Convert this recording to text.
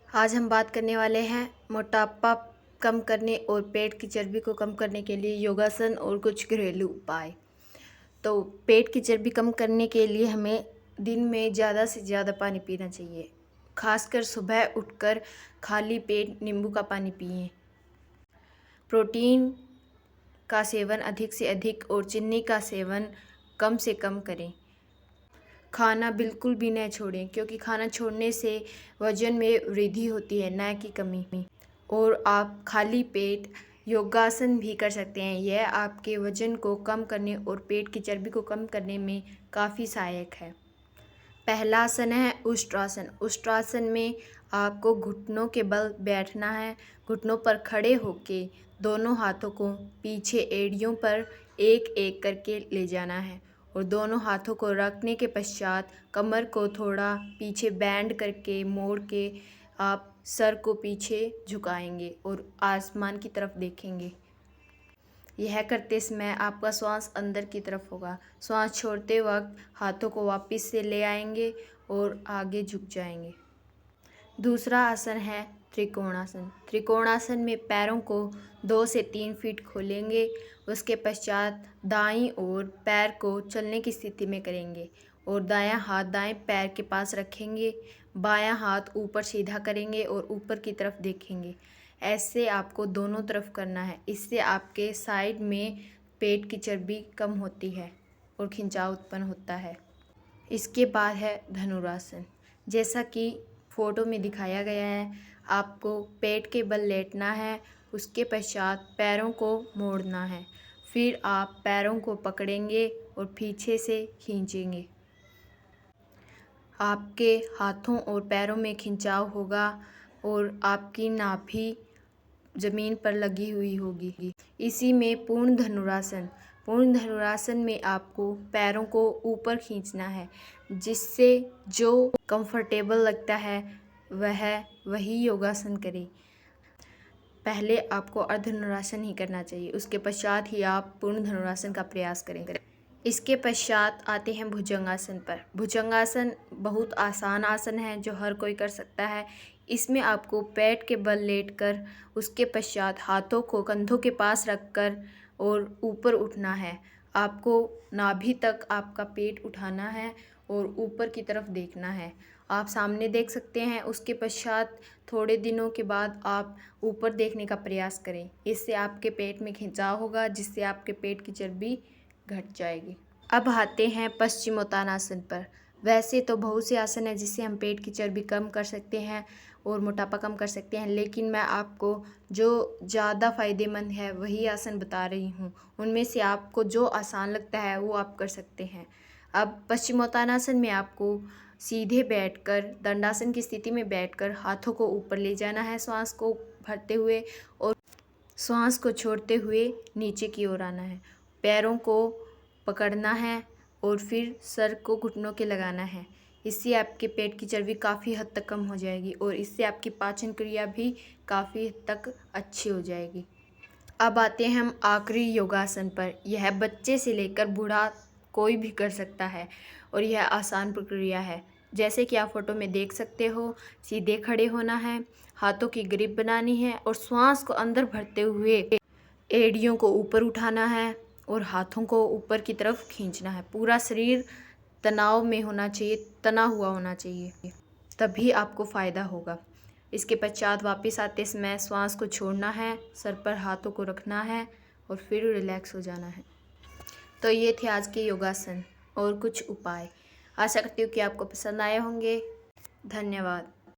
आज हम बात करने वाले हैं मोटापा कम करने और पेट की चर्बी को कम करने के लिए योगासन और कुछ घरेलू उपाय। तो पेट की चर्बी कम करने के लिए हमें दिन में ज़्यादा से ज़्यादा पानी पीना चाहिए। खासकर सुबह उठकर खाली पेट नींबू का पानी पिएं। प्रोटीन का सेवन अधिक से अधिक और चीनी का सेवन कम से कम करें। खाना बिल्कुल भी न छोड़ें, क्योंकि खाना छोड़ने से वजन में वृद्धि होती है, न कि कमी। और आप खाली पेट योगासन भी कर सकते हैं। यह आपके वजन को कम करने और पेट की चर्बी को कम करने में काफ़ी सहायक है। पहला आसन है उष्ट्रासन। उष्ट्रासन में आपको घुटनों के बल बैठना है। घुटनों पर खड़े होके दोनों हाथों को पीछे एड़ियों पर एक एक करके ले जाना है और दोनों हाथों को रखने के पश्चात कमर को थोड़ा पीछे बैंड करके मोड़ के आप सर को पीछे झुकाएंगे और आसमान की तरफ देखेंगे। यह करते समय आपका श्वास अंदर की तरफ होगा। श्वास छोड़ते वक्त हाथों को वापस से ले आएंगे और आगे झुक जाएंगे। दूसरा आसन है त्रिकोणासन। त्रिकोणासन में पैरों को 2 से 3 फीट खोलेंगे। उसके पश्चात दाईं ओर पैर को चलने की स्थिति में करेंगे और दायां हाथ दाएं पैर के पास रखेंगे। बायां हाथ ऊपर सीधा करेंगे और ऊपर की तरफ देखेंगे। ऐसे आपको दोनों तरफ करना है। इससे आपके साइड में पेट की चर्बी कम होती है और खिंचाव उत्पन्न होता है। इसके बाद है धनुरासन। जैसा कि फ़ोटो में दिखाया गया है, आपको पेट के बल लेटना है। उसके पश्चात पैरों को मोड़ना है। फिर आप पैरों को पकड़ेंगे और पीछे से खींचेंगे। आपके हाथों और पैरों में खिंचाव होगा और आपकी नाभि ज़मीन पर लगी हुई होगी। इसी में पूर्ण धनुरासन। पूर्ण धनुरासन में आपको पैरों को ऊपर खींचना है, जिससे जो कंफर्टेबल लगता है वही योगासन करें। पहले आपको अर्ध धनुरासन ही करना चाहिए, उसके पश्चात ही आप पूर्ण धनुरासन का प्रयास करेंगे। इसके पश्चात आते हैं भुजंगासन पर। भुजंगासन बहुत आसान आसन है जो हर कोई कर सकता है। इसमें आपको पेट के बल लेटकर उसके पश्चात हाथों को कंधों के पास रखकर और ऊपर उठना है। आपको नाभि तक आपका पेट उठाना है और ऊपर की तरफ देखना है। आप सामने देख सकते हैं। उसके पश्चात थोड़े दिनों के बाद आप ऊपर देखने का प्रयास करें। इससे आपके पेट में खिंचाव होगा, जिससे आपके पेट की चर्बी घट जाएगी। अब आते हैं पश्चिमोत्तानासन पर। वैसे तो बहुत से आसन हैं जिससे हम पेट की चर्बी कम कर सकते हैं और मोटापा कम कर सकते हैं, लेकिन मैं आपको जो ज़्यादा फ़ायदेमंद है वही आसन बता रही हूँ। उनमें से आपको जो आसान लगता है वो आप कर सकते हैं। अब पश्चिमोत्तानासन में आपको सीधे बैठकर दंडासन की स्थिति में बैठकर हाथों को ऊपर ले जाना है, श्वास को भरते हुए, और श्वास को छोड़ते हुए नीचे की ओर आना है। पैरों को पकड़ना है और फिर सर को घुटनों के लगाना है। इससे आपके पेट की चर्बी काफ़ी हद तक कम हो जाएगी और इससे आपकी पाचन क्रिया भी काफ़ी हद तक अच्छी हो जाएगी। अब आते हैं हम आखिरी योगासन पर। यह बच्चे से लेकर बूढ़ा कोई भी कर सकता है और यह आसान प्रक्रिया है। जैसे कि आप फोटो में देख सकते हो, सीधे खड़े होना है, हाथों की ग्रिप बनानी है और श्वास को अंदर भरते हुए एड़ियों को ऊपर उठाना है और हाथों को ऊपर की तरफ खींचना है। पूरा शरीर तनाव में होना चाहिए, तना हुआ होना चाहिए, तभी आपको फ़ायदा होगा। इसके पश्चात वापस आते समय श्वास को छोड़ना है, सर पर हाथों को रखना है और फिर रिलैक्स हो जाना है। तो ये थे आज के योगासन और कुछ उपाय। आशा करती हूँ कि आपको पसंद आए होंगे। धन्यवाद।